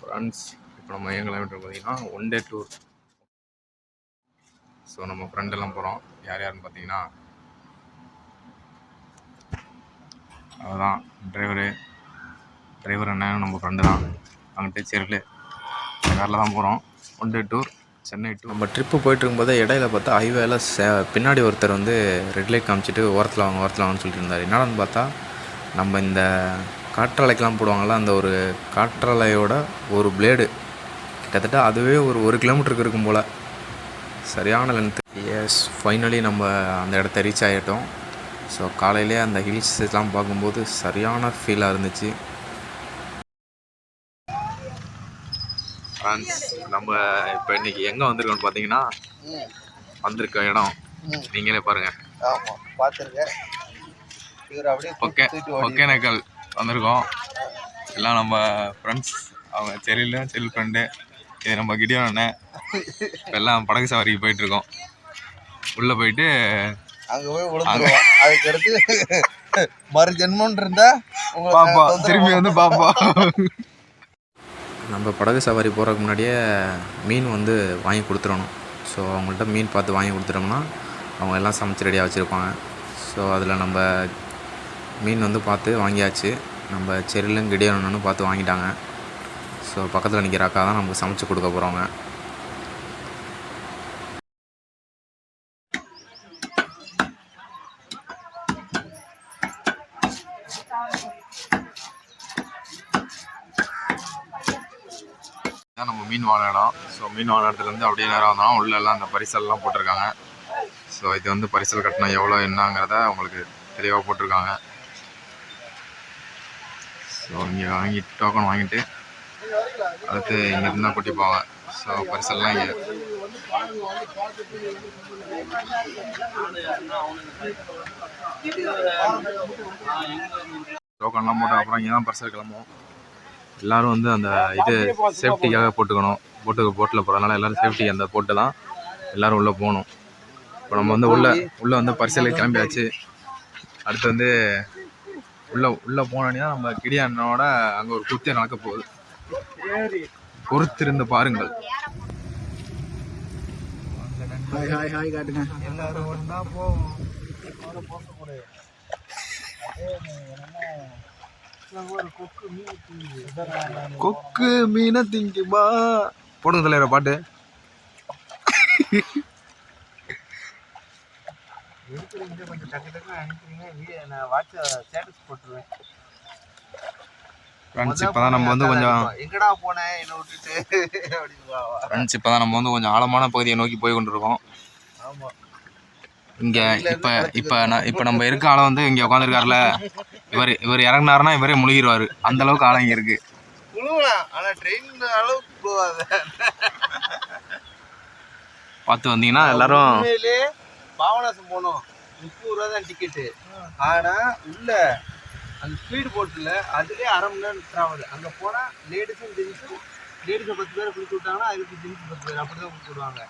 Friends, இப்போ நம்ம எங்கே கிளம்பிட்டு பார்த்தீங்கன்னா ஒன் டே டூர். ஸோ நம்ம ஃப்ரெண்டெல்லாம் போகிறோம். யார் யாருன்னு பார்த்தீங்கன்னா அதுதான் டிரைவர் அண்ணன் நம்ம ஃப்ரெண்டு தான். அங்கிட்ட சரில காரில் தான் போகிறோம். One day tour Chennai tour. நம்ம ட்ரிப்பு போயிட்டு இருக்கும்போது இடையில பார்த்தா ஹைவேல பின்னாடி ஒருத்தர் வந்து ரெட் லைட் காமிச்சிட்டு ஓரத்தில் வாங்கன்னு சொல்லிட்டு இருந்தார். என்னடான்னு பார்த்தா நம்ம இந்த காற்றாலைக்கெலாம் போடுவாங்கள்ல, அந்த ஒரு காற்றாலையோட ஒரு பிளேடு கிட்டத்தட்ட அதுவே ஒரு கிலோமீட்டருக்கு இருக்கும் போல். சரியான லென்த்து. எஸ், ஃபைனலி நம்ம அந்த இடத்த ரீச் ஆகிட்டோம். ஸோ காலையிலே அந்த ஹில்ஸ்லாம் பார்க்கும்போது சரியான ஃபீலாக இருந்துச்சு. ஃப்ரெண்ட்ஸ், நம்ம இப்போ இன்றைக்கி எங்கே வந்திருக்கோம்னு பார்த்தீங்கன்னா வந்திருக்க இடம் நீங்களே பாருங்கள். ஆமாம், பார்த்துருக்கேன். ஒகேனக்கல் வந்திருக்கோம். எல்லாம் நம்ம ஃப்ரெண்ட்ஸ், அவங்க செல் ஃப்ரெண்டு, இது நம்ம கிடியோன் அண்ணன். எல்லாம் படகு சவாரிக்கு போயிட்டுருக்கோம். உள்ளே போயிட்டு அங்கே போய் விழுந்துருவோம். அதுக்கடுத்து மறு ஜென்மன் இருந்தால் பாப்பா திரும்பி வந்து பாப்பா. நம்ம படகு சவாரி போகிறதுக்கு முன்னாடியே மீன் வந்து வாங்கி கொடுத்துடணும். ஸோ அவங்கள்ட்ட மீன் பார்த்து வாங்கி கொடுத்துட்டோம்னா அவங்க எல்லாம் சமைச்சு ரெடியாக வச்சுருப்பாங்க. ஸோ அதில் நம்ம மீன் வந்து பார்த்து வாங்கியாச்சு. நம்ம செரிலும் கிடியோன்னு பார்த்து வாங்கிட்டாங்க. ஸோ பக்கத்தில் நிற்கிற அக்கா தான் நமக்கு சமைச்சு கொடுக்க போகிறவங்க. நம்ம மீன் வாங்கின இடம். ஸோ மீன் வாங்கின இடத்துலேருந்து அப்படியே நேரம் வந்தாலும் உள்ளெல்லாம் அந்த பரிசல்லாம் போட்டிருக்காங்க. ஸோ இது வந்து பரிசல் கட்டினா எவ்வளோ என்னங்கிறத அவங்களுக்கு தெளிவாக போட்டிருக்காங்க. ஸோ இங்கே டோக்கன் வாங்கிட்டு அடுத்து இங்கே இருந்தால் கூட்டிப்பாங்க. ஸோ பரிசல்லாம் இங்கே டோக்கன்லாம் போட்டு அப்புறம் இங்கே தான் பரிசல் கிளம்புவோம். எல்லோரும் வந்து அந்த இது சேஃப்டிக்காக போட்டுக்கணும். போட்டில் போகிறதுனால எல்லோரும் சேஃப்டி அந்த போட்டு தான் எல்லோரும் உள்ளே போகணும். இப்போ நம்ம வந்து உள்ளே வந்து பரிசலுக்கு கிளம்பியாச்சு. அடுத்து வந்து உள்ளே போனோன்னே தான் நம்ம கிடியானோட அங்கே ஒரு குத்தியை நடக்க போகுது. பொறுத்திருந்து பாருங்கள். காட்டுங்க. எல்லாரும் ஒன்றா போவோம். கொக்கு மீனை திங்குமா போடுங்க தலைவர பாட்டு. கொஞ்சம் டக்கு டக்கு அனுப்பிடுங்க. நான் வாட்ஸ்அப் ஸ்டேட்டஸ் போட்டுருவேன். ஃப்ரெண்ட்ஸ், இப்போதான் நம்ம வந்து கொஞ்சம் எங்கடா போனேன் என்னை விட்டுட்டு அப்படின்னு. ஃப்ரெண்ட்ஸ், இப்போதான் நம்ம வந்து கொஞ்சம் ஆழமான பகுதியை நோக்கி போய் கொண்டிருக்கோம். ஆமாம், இங்கே இப்போ நம்ம இருக்க ஆளை வந்து இங்கே உட்காந்துருக்காருல, இவர் இறங்கினாருன்னா இவரே முழுகிடுவார். அந்த அளவுக்கு ஆழம் இங்கே இருக்கு. ஆனால் ட்ரெயின் அளவுக்கு போகாது. பார்த்து வந்தீங்கன்னா எல்லாரும். உண்மையிலே பாபநாசம் போனோம், 30 ரூபா தான் டிக்கெட்டு. ஆனால் உள்ள அந்த ஸ்பீடு போட்டில் அதுலேயே அரை மணி நேரம் ட்ராவல். அங்கே போனால் லேடிஸும் 10 பேரை குளிச்சு விட்டாங்கன்னா அதுக்கு ஜென்ஸ் 10 பேர் அப்படி தான் குளிச்சு விடுவாங்க.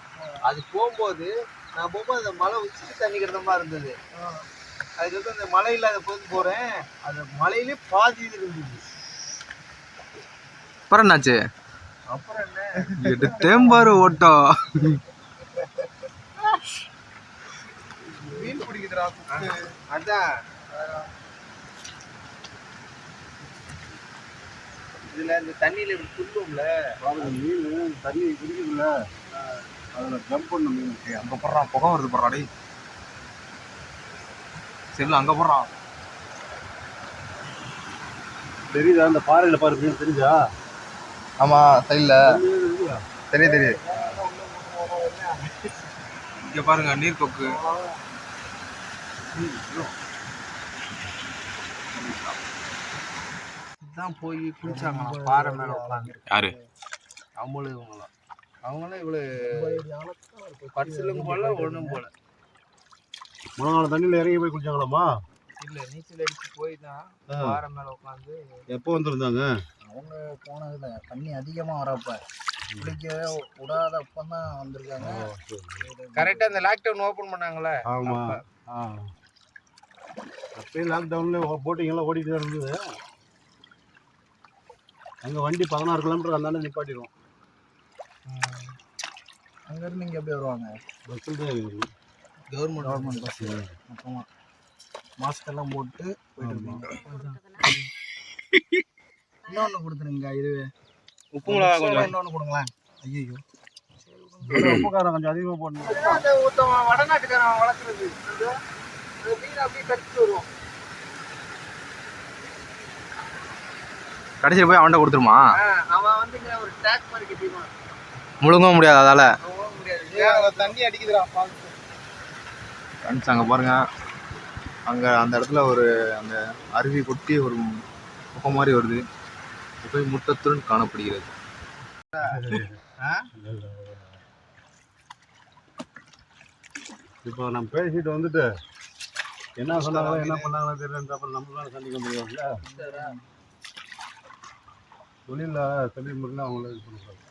அது போகும்போது நான் போகும்போது அந்த மலை உச்சிட்டு தண்ணி கிடந்த மாதிரி இருந்தது. அதுக்கப்புறம் அந்த மலை இல்லாத போது போகிறேன், அந்த மலையிலே பாதி இது இருந்துச்சு. அப்புறம் என்னாச்சு? அப்புறம் என்ன தேம்பாரு ஓட்டம் மீன் பிடிக்குதுடா. அதான் இதுல இந்த தண்ணியில இப்படி குளிக்கும்ல, மீன் தண்ணி குடிக்குதுல்ல, அதில் ஜம்ப் பண்ண மீன். அங்கே போடுறான், புகை வருது போடுறாடி. சரி, அங்கே போடுறான். தெரியுதா அந்த பாறையில் பாரு மீன்? தெரிஞ்சா? ஆமாம், சைடில் தெரியுது. இங்கே பாருங்க, நீர் கொக்கு. தான் போய் குளிச்சாங்க பாறை மேலே உட்காந்து. யாரு? அவங்களும் அவங்களாம் இவ்வளோ பரிசலும் போல ஒன்றும் போல. முழங்கால தண்ணியில் இறங்கி போய் குளிச்சாங்களாமா? இல்லை, நீச்சல் அடிச்சு போய் தான் பாறை மேலே உட்காந்து. எப்போ வந்துருந்தாங்க அவங்க? போனதில்லை, தண்ணி அதிகமாக வரப்ப குளிக்க விடாத அப்பந்தான் வந்திருக்காங்க. கரெக்டாக இந்த லாக்டவுன் ஓப்பன் பண்ணாங்களே. ஆமாம், அப்பயும் லாக்டவுனில் போட்டிங்கெல்லாம் ஓடிட்டு தான் இருந்தது. அங்கே வண்டி 16 கிலோமீட்டர் அந்தாண்ட நிப்பாட்டிடுவோம். அங்கேருந்து இங்கே எப்படி வருவாங்க? பஸ்ஸில் தான் இருக்குது. கவர்மெண்ட் பஸ் மொத்தமாக மாஸ்கெல்லாம் போட்டு போயிட்டு இருப்பாங்க. இன்னொன்று கொடுத்துருங்க. இது உப்பு மிளகா கொஞ்சம் இன்னொன்று கொடுங்களேன். ஐயோ உப்பு காரம் கொஞ்சம் அதிகமாக போடணும். அந்த வடநாட்டுக்காரன் வளர்க்குறது மீன் அப்படியே கடிச்சிட்டு வருவோம். கடைசியில் போய் அவன்கிட்ட கொடுத்துருமா? அவன் வந்து இங்கே ஒரு டேக் மாதிரி கட்டிடுவான். முழுங்கவும் முடியாது அதால். முடியாது, தண்ணி அடிக்குதுடா. ஃப்ரெண்ட்ஸ் அங்கே பாருங்க, அங்கே அந்த இடத்துல ஒரு அந்த அருவி கொட்டி ஒரு குப்பை மாதிரி வருது. குப்பை முட்டத்துடன் காணப்படுகிறது. இப்போ நம்ம பேசிட்டு வந்துட்டு என்ன சொன்னாங்களோ என்ன பண்ணாங்களோ தெரியல. அப்புறம் நம்மளால சந்திக்க முடியாதுல்ல. தொழில் முறையில் அவங்கள இது பண்ணுறாங்க.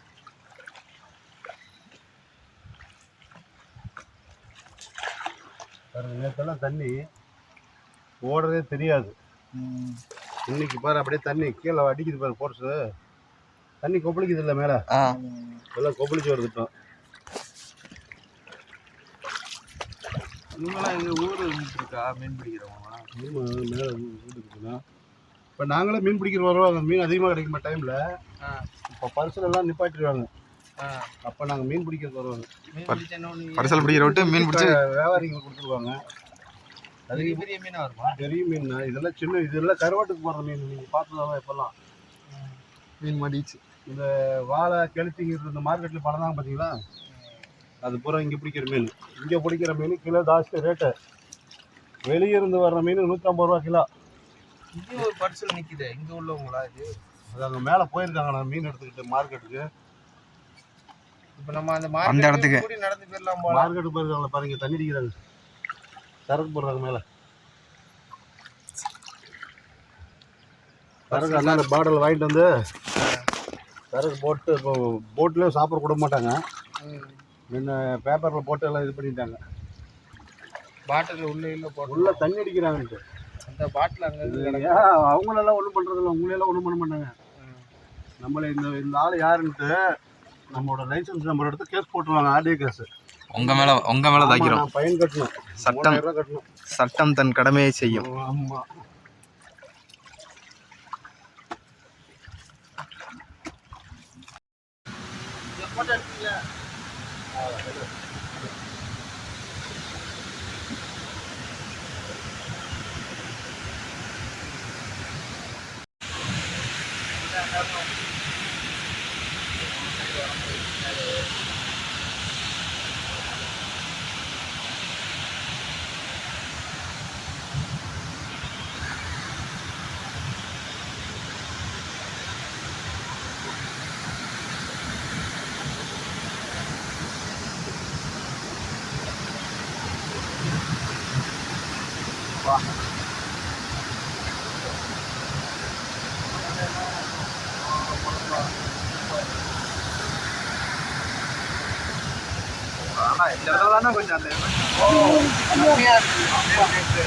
நேற்றெல்லாம் தண்ணி ஓடுறதே தெரியாது. இன்னைக்கு பாரு அப்படியே தண்ணி கீழே அடிக்குது பாரு. போர்ஸு தண்ணி கொப்பளிக்குது இல்லை மேலே, எல்லாம் கொப்பளிச்சு வருது. இப்போ இவங்களாம் எங்கள் ஊர் இருக்கா மீன் பிடிக்கிறவங்க? மேலே வீடு இருக்குதுன்னா இப்போ நாங்களே மீன் பிடிக்கிற வருவாங்க. மீன் அதிகமாக கிடைக்குமா டைமில் இப்போ பரிசல் எல்லாம் நிப்பாட்டிடுவாங்க. அப்போ நாங்கள் மீன் பிடிக்கிறது வருவாங்க. பரிசல் பிடிக்கிற விட்டு மீன் பிடிச்சி வியாபாரிகள் கொடுத்துருவாங்க. பெரிய பெரிய மீனாக வருமா? பெரிய மீன் இதெல்லாம் சின்ன, இதெல்லாம் கருவாட்டுக்கு போடுற மீன். நீங்கள் பார்த்ததாதான் இப்போல்லாம் மீன் மாட்டிச்சு. இந்த வாழை கெளுத்திங்கிறது இந்த மார்க்கெட்டில் பழந்தாங்க பார்த்தீங்களா, அது பூரா இங்கே பிடிக்கிற மீன். இங்கே பிடிக்கிற மீன் கிலோ ஜாஸ்தி ரேட்டு. வெளியே இருந்து வர்ற மீன் 150 ரூபா கிலோ. இங்கே ஒரு பரிசல் நிற்குது. இங்கே உள்ளவங்களா இது? அது அங்கே மேலே போயிருக்காங்க நான் மீன் எடுத்துக்கிட்டு மார்க்கெட்டுக்கு. இப்போ நம்ம அந்த இடத்துக்கு கூடி நடந்து போயிடலாம் போல. மார்க்கெட்டுக்கு போயிருக்காங்களா பாருங்க, தண்ணி அடிக்கிறாங்க, சரக்கு போடுறாங்க மேலே. சரக்கு அந்த பாட்டில் வாங்கிட்டு வந்து சரக்கு போட்டு இப்போ போட்லேயே சாப்பிட கூட மாட்டாங்க. முன்ன பேப்பரில் போட்டு எல்லாம் இது பண்ணிட்டாங்க. பாட்டில் உள்ளே போட்டு உள்ள தண்ணி அடிக்கிறாங்கன்ட்டு அந்த பாட்டில் அங்கே அவங்களெல்லாம் ஒன்றும் பண்ணுறதில்ல. உங்களெல்லாம் ஒன்றும் பண்ண மாட்டாங்க. நம்மளை இந்த ஆள் யாருன்ட்டு நம்மளோட லைசன்ஸ் நம்பர் எடுத்து கேஸ் போட்டுருவாங்க. ஆர்டிஓ கேஸ் உங்கள் மேலே தாக்கிறோம். ஃபைன் கட்டணும். சட்டம் கட்டணும். சட்டம் தன் கடமையை செய்யும். ஆமாம். ஆனால் இந்த இடத்துல தானே கொஞ்சம் அந்த கம்மியாக இருக்குது.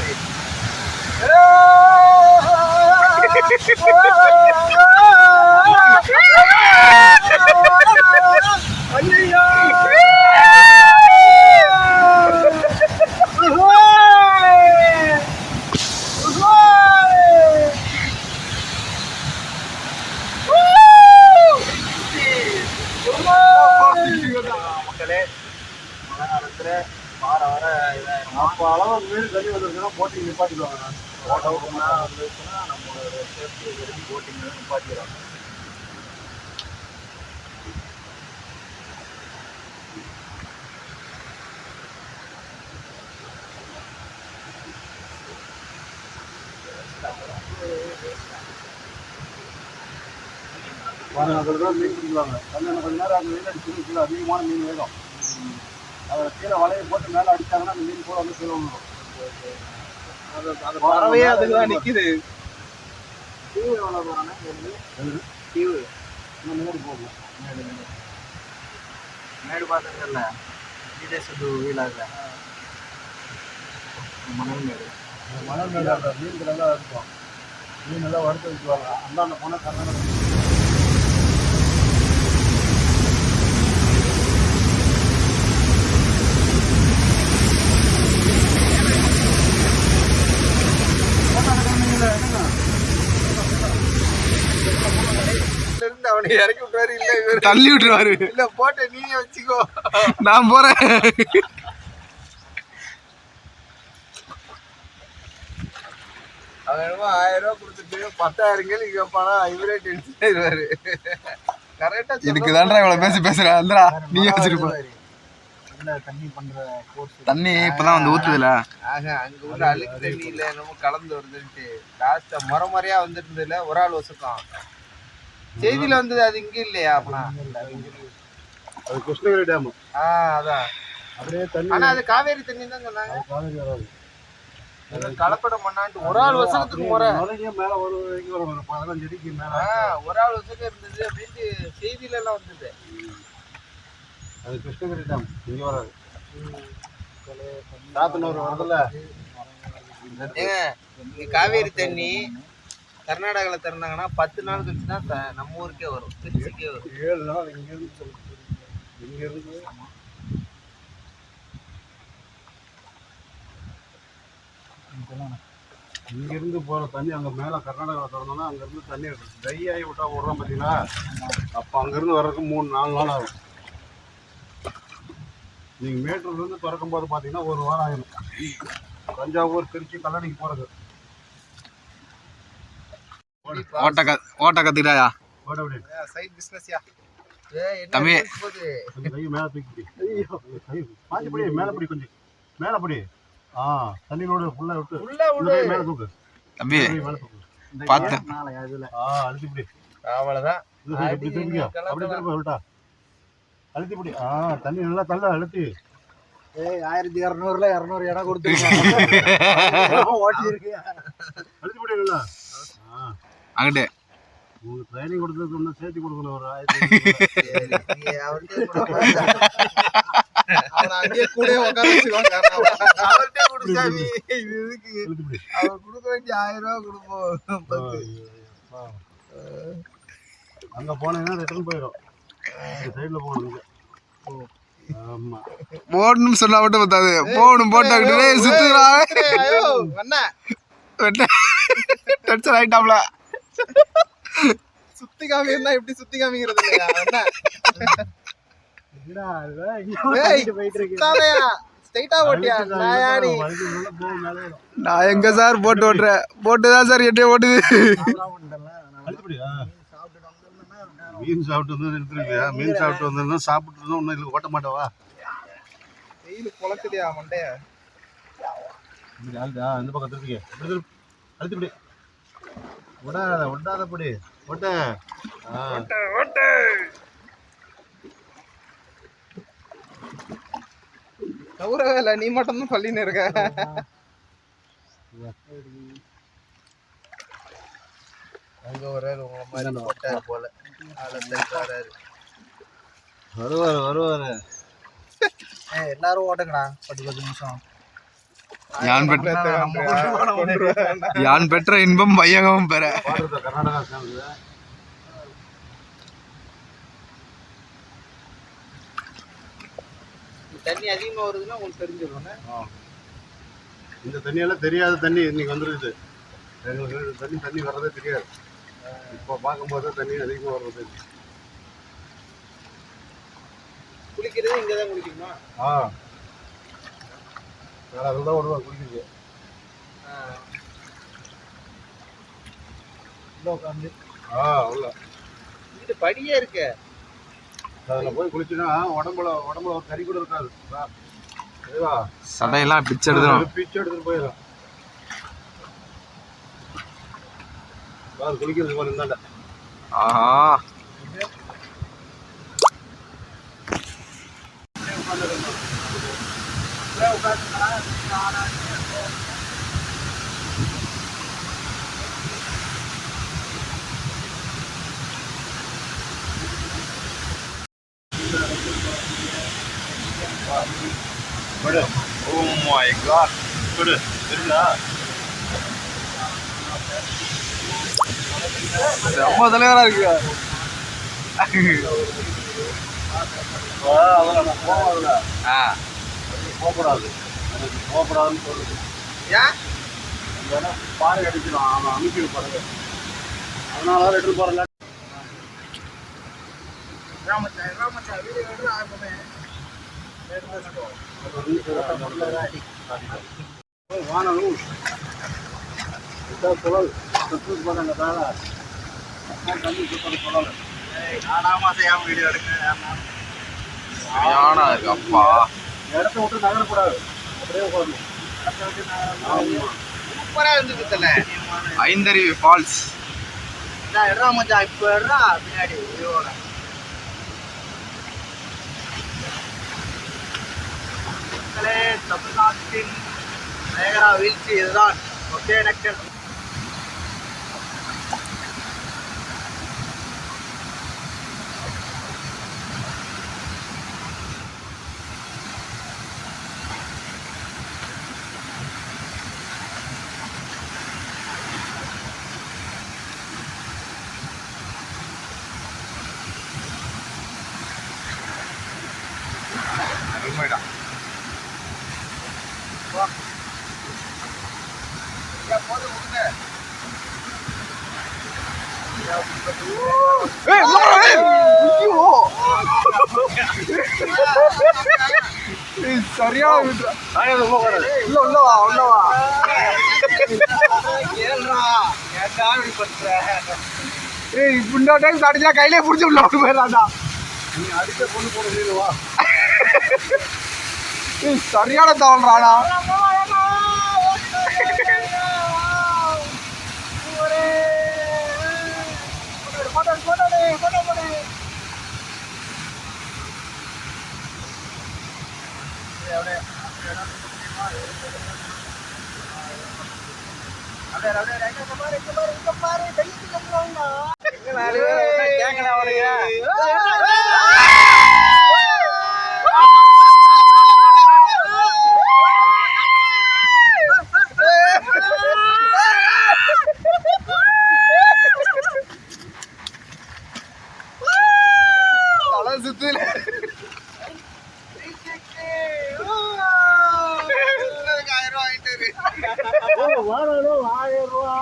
மக்களே, மழை காலத்தில் வார வர இதாகிடும். அப்போ அளவு மீன் தண்ணி வந்துருச்சுன்னா போட்டிங் நிப்பாட்டிடுவாங்க. ஓட்டவுக்குன்னா வந்துச்சுன்னா நம்மளோட சேஃப்டி விரும்பி போட்டிங் நிப்பாட்டிடுவாங்க. அதில் தான் மீன் பிடிக்குவாங்க. தண்ணி கொஞ்ச நேரம் அந்த மீன் அடிச்சு கீழே அதிகமான மீன் வேணும். அதில் கீழே வலையை போட்டு மேலே அடித்தாங்கன்னா அந்த மீன் கூட வந்து கீழே வந்துடும். அது பறவையே அதுக்கு தான் நிற்கிது. தீவு எவ்வளோ போகிறானே தீவு இன்னும் மேடு போகும். மேடு பார்த்துருக்கல விதேசத்து வீலாக மணல் மேடு. மணல் மேடு அந்த மீன் கடை தான் இருக்கும். மீன் எல்லாம் வறுத்து வச்சுக்குவாங்க. அந்தாண்ட போனால் கண்ணாடி போட்ல இருந்து அவனை இறக்கி விட்டுவாரு. இல்ல இவரு தள்ளி விட்டுருவாரு. இல்ல போட்ட நீயே வச்சுக்கோ, நான் போறேன். அவன் என்னமோ 1000 ரூபா கொடுத்துட்டு 10,000 கேள்வி கேட்பானா, இவரே டென்ஷன் ஆயிடுவாரு. கரெக்டா இதுக்கு தான்டா இவ்வளவு பேசுறேன். வந்துடா நீ வச்சிருப்ப. தண்ணி பண்ற கோர்ஸ் தண்ணி இப்பதான் வந்து ஊத்துதுல. ஆக அங்க உள்ள அழுக்கு தண்ணியில என்னமோ கலந்து வருதுன்ட்டு லாஸ்டா முறையா வந்துருந்ததுல ஒரு ஆள் வசுக்கம் செய்தியில வந்தது. அது இங்க இல்லையா அப்பனா? அது கிருஷ்ணகிரி டேம். அதான் அப்படியே தண்ணி. ஆனா அது காவேரி தண்ணி தான் சொன்னாங்க. காவேரி வராது. கலப்படம் பண்ணான்ட்டு ஒரு ஆள் வசனத்துக்கு முறை மேல ஒரு 15 அடிக்கு மேல ஒரு ஆள் வசக்கம் இருந்தது அப்படின்ட்டு செய்தியில எல்லாம் வந்தது. அது கிருஷ்ணகிரி டேம் இங்க வராது. சாத்தனூர் வரதுல இங்க காவேரி தண்ணி கர்நாடகாவில் திறந்தாங்கன்னா 10 நாள் கழிச்சு தான் நம்ம ஊருக்கே வரும், திருச்சிக்கே வரும். 7 நாள் இங்கிருந்து இங்கிருந்து போகிற தண்ணி அங்கே மேலே கர்நாடகாவில் திறந்தோன்னா அங்கேருந்து தண்ணி ட்ரை ஆகி விட்டா விட்றோம் பார்த்தீங்களா? அப்போ அங்கேருந்து வர்றதுக்கு 3-4 நாள் ஆகும். நீங்கள் மேட்டூர்லேருந்து திறக்கும் போது பார்த்தீங்கன்னா 1 வாரம் ஆகிடும். தஞ்சாவூர், திருச்சி, கல்லணைக்கு போகிறது. ஓட்ட கத்துக்கிட்டாயா? ஓட விடு. சைட் பிஸ்னஸ்யா தம்பி. கை மேலே தூக்கி மாற்றிப்படி, மேலே படி, கொஞ்சம் மேலே படி. தண்ணியோட ஃபுல்லாக விட்டு மேலே தூக்கு தம்பி. மேலே தூக்கு. பார்த்து அழுத்திப்படி. அவ்வளோதான். அப்படி திரும்ப விட்டா அழுத்திப்படி. தண்ணி நல்லா தள்ள அழுத்தி. 1200ல 200 இடம் கொடுத்துருக்கேன். ஓட்டி இருக்கு. அழுத்திப்படி நல்லா. அங்கிட்டு உங்களுக்கு ட்ரைனிங் கொடுத்ததுக்கு ஒன்றும் சேர்த்து கொடுக்கணும். ஒரு 1000 அங்கேயே கூட உட்கார வச்சுக்கோங்க. அவர்கிட்ட கொடுத்தாவி இதுக்கு அவர் கொடுக்க வேண்டிய 1000 ரூபா கொடுப்போம். அங்கே போனீங்கன்னா ரிட்டர்ன் போயிடும். இந்த சைடில் போகணும். ஆமாம், போடணும்னு சொன்னா மட்டும் பத்தாது. போகணும் போட்டாக்கிட்டே சுத்துறான். டென்ஷன் ஆயிட்டாப்ல. சுத்தி காமிக்கிறதா எப்படி சுத்தி காமிக்கிறது இல்லையா? நான் எங்க சார் போட்டு ஓட்டுறேன்? போட்டுதான் சார் எட்டே ஓட்டுது. மீன் சாப்பிட்டு வந்து எடுத்துருக்கியா? மீன் சாப்பிட்டு வந்தா சாப்பிட்டு இருந்தா ஒன்றும் இல்லை, ஓட்ட மாட்டவா? வெயில் பொழக்குதியா மண்டைய? இந்த பக்கம் திருப்பிக்க. அழுத்திப்படி. விடாதபடி. ஓட்ட கௌரவ இல்ல, நீ மட்டும் தான் பள்ளின்னு இருக்க. அங்க ஒரு உங்க மாதிரி போட்டாரு போல. வருவாரு. எல்லாரும் ஓட்டுங்கடா 10 நிமிஷம். யான் பெற்ற இன்பம் வையகமும் பெற. கர்நாடகா சேர்ந்து தண்ணி அதிகமா வருதுன்னா உங்களுக்கு தெரிஞ்சிடும். இந்த தண்ணியெல்லாம் தெரியாத தண்ணி இன்னைக்கு வந்துருக்குது. எங்களுக்கு தண்ணி வர்றதே தெரியாது. இப்போ பார்க்கும்போது தண்ணி அதிகமாக வர்றது. குளிக்கிறது இங்கே தான் குளிக்கணுமா? வேற அதில் தான் விடுவாங்க குளிக்கிறது. உட்காந்து உள்ள இது படியே இருக்கு. அதில் போய் குளிச்சுன்னா உடம்புல ஒரு கறி கூட இருக்காது. சதையெல்லாம் பிச்சு எடுத்துடும். பிச்சு எடுத்துட்டு போயிடும். குளிக்கிறது போல இருந்தாண்ட. ஆஹா, Oh my god. Good. தெரியுதா? ரொம்ப தலைவரா இருக்கு. போகக்கூடாது. எனக்கு போகக்கூடாதுன்னு சொல்லுது. ஏன்? பாறை அடிச்சிடும். அவன் அமைக்கிற பாருங்க. அதனால ரெண்டு போறல. வானலும் குழல் சுற்று போனாங்க தானே தண்ணி சுத்தம் குழல் சரியானா இருக்கு அப்பா. இடத்த விட்டு நகரக்கூடாது, அப்படியே உட்காரணும். சூப்பரா இருந்தது தல. ஐந்தருவி ஃபால்ஸ். எடுறா மச்சான், இப்போ எடுறா பின்னாடி வியூவோட. மக்களே, தமிழ்நாட்டின் நயகரா வீழ்ச்சி இதுதான். ஒகேனக்கல். அருமைடா. சரியான உள்ளவா ஏழ்ரா, ஏன்டா இப்படி பண்ற? இன்னொரு டைம் அடிச்சா கையிலே பிடிச்சி உள்ள விட்டு போயிடலாம்டா. நீ அடிச்ச பொண்ணு போன நீனுவா சரியான தவறானா. வானலும் 1000 ரூபா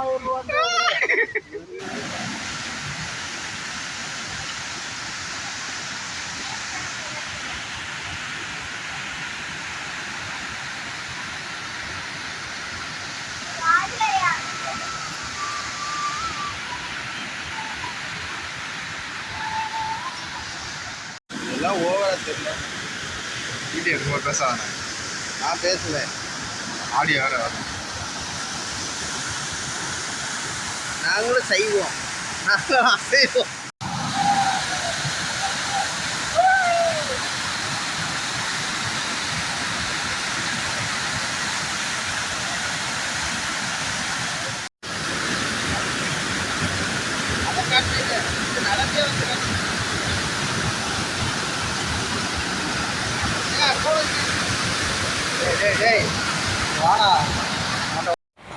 எல்லாம் ஓவரா தெரியல. வீடியோ இருக்கும்போது பேசாதானே. நான் பேசல, ஆடியோ வேறு வரும். நாங்களும் செய்வோம், நாங்களும் அசைவோம்.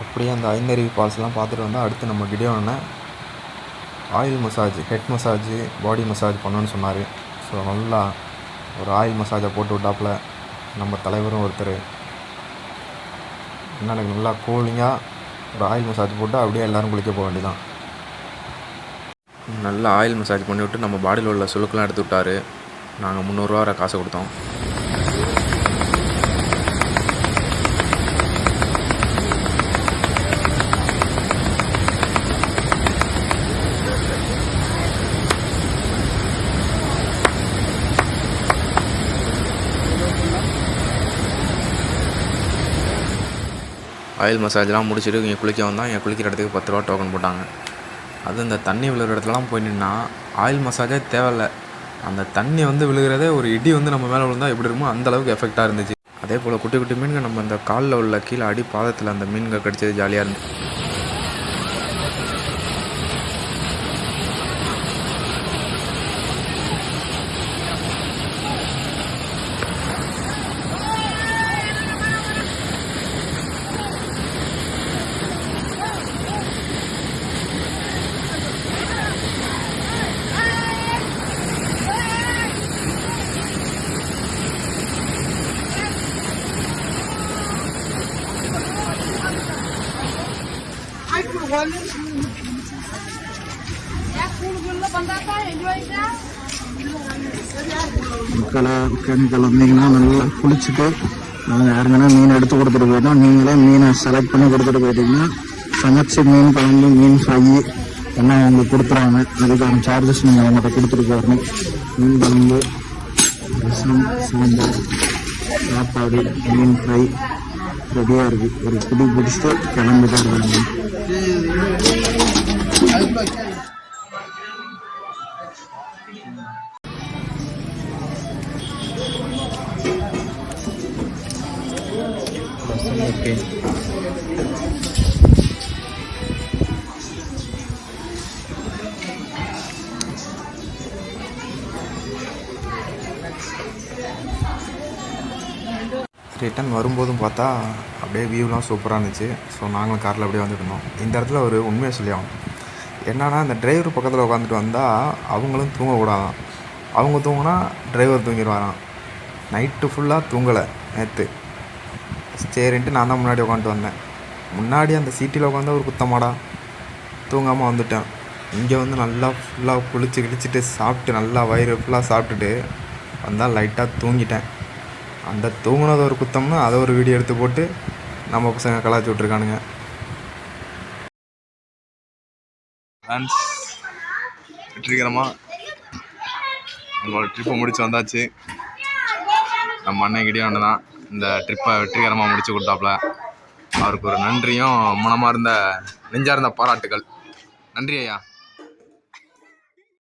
அப்படியே அந்த ஐந்தருவி ஃபால்ஸ்லாம் பார்த்துட்டு வந்தால் அடுத்து நம்ம கிடியோன்னு oil massage, head massage, body massage பண்ணணுன்னு சொன்னார். ஸோ நல்லா ஒரு ஆயில் மசாஜை போட்டு விட்டாப்புல நம்ம தலைவரும் ஒருத்தர். என்ன எனக்கு நல்லா கூலிங்காக ஒரு ஆயில் மசாஜ் போட்டு அப்படியே எல்லோரும் குளிக்க போக வேண்டியதான். நல்லா ஆயில் மசாஜ் பண்ணிவிட்டு நம்ம பாடியில் உள்ள சுளுக்கெலாம் எடுத்து விட்டார். நாங்கள் 300 ரூபா காசு கொடுத்தோம். ஆயில் மசாஜ்லாம் முடிச்சுட்டு இங்கே குளிக்க வந்தால் இங்கே குளிக்கிற இடத்துக்கு 10 ரூபா டோக்கன் போட்டாங்க. அது இந்த தண்ணி விழுகிற இடத்துலலாம் போய் நின்னா ஆயில் மசாஜே தேவையில்லை. அந்த தண்ணி வந்து விழுகிறதே ஒரு இடி வந்து நம்ம மேலே விழுந்தால் எப்படி இருக்குமோ அந்தளவுக்கு எஃபெக்டாக இருந்துச்சு. அதே போல் குட்டி குட்டி மீன்கள் நம்ம இந்த காலில் உள்ள கீழே அடி பாதத்தில் அந்த மீன்கள் கடிச்சது ஜாலியாக இருந்துச்சு. या फूल गुल्लो बंदा था एंजॉय किया। மக்களை ஒகேனக்கல் வந்தீங்கன்னா நல்லா குளிச்சுட்டு நாங்கள் யாருங்கன்னா மீன் எடுத்து கொடுத்துட்டு போயிட்டோம். நீங்களே மீனை செலக்ட் பண்ணி கொடுத்துட்டு போயிட்டீங்கன்னா சமைச்சு மீன் குழம்பு மீன் ஃப்ரை எல்லாம் அவங்களுக்கு கொடுத்துருவாங்க. அதுக்கான சார்ஜஸ் நீங்கள் அவங்கள்ட்ட கொடுத்துட்டு போயிடணும். மீன் குழம்பு, ரசம், சாம்பார், சாப்பாடு, மீன் ஃப்ரை ரெடியாக இருக்குது. ஒரு குடி பிடிச்சிட்டு கிளம்பிட்டே இருக்காங்க. ஓகே, ரிட்டன் வரும்போதும் பார்த்தா அப்படியே வியூலாம் சூப்பராக இருந்துச்சு. ஸோ நாங்களும் காரில் அப்படியே வந்துட்டு இருந்தோம். இந்த இடத்துல ஒரு உண்மையை சொல்லி ஆகணும். என்னன்னா, இந்த டிரைவர் பக்கத்தில் உட்காந்துட்டு வந்தால் அவங்களும் தூங்கக்கூடாதான். அவங்க தூங்கினா டிரைவர் தூங்கிடுவாராம். நைட்டு ஃபுல்லாக தூங்கலை நேற்று. சரின்ட்டு நான் தான் முன்னாடி உட்காந்துட்டு வந்தேன். முன்னாடி அந்த சீட்டில் உட்காந்தா ஒரு குத்தமாடா, தூங்காமல் வந்துட்டேன். இங்கே வந்து நல்லா ஃபுல்லாக குளிச்சு கிழிச்சிட்டு சாப்பிட்டு நல்லா வயிறு ஃபுல்லாக சாப்பிட்டுட்டு வந்தால் லைட்டாக தூங்கிட்டேன். அந்த தூங்குனது ஒரு குத்தம்னு அதை ஒரு வீடியோ எடுத்து போட்டு நம்ம பசங்க கலாச்சி விட்ருக்கானுங்க. வெற்றிகரமாக நம்மளோட ட்ரிப்பை முடிச்சு வந்தாச்சு. நம்ம அண்ணன் கிட்டே ஒன்று தான் இந்த ட்ரிப்பை வெற்றிகரமாக முடிச்சு கொடுத்தாப்புல. அவருக்கு ஒரு நன்றியும் மனமார்ந்த நெஞ்சார்ந்த பாராட்டுகள். நன்றி ஐயா.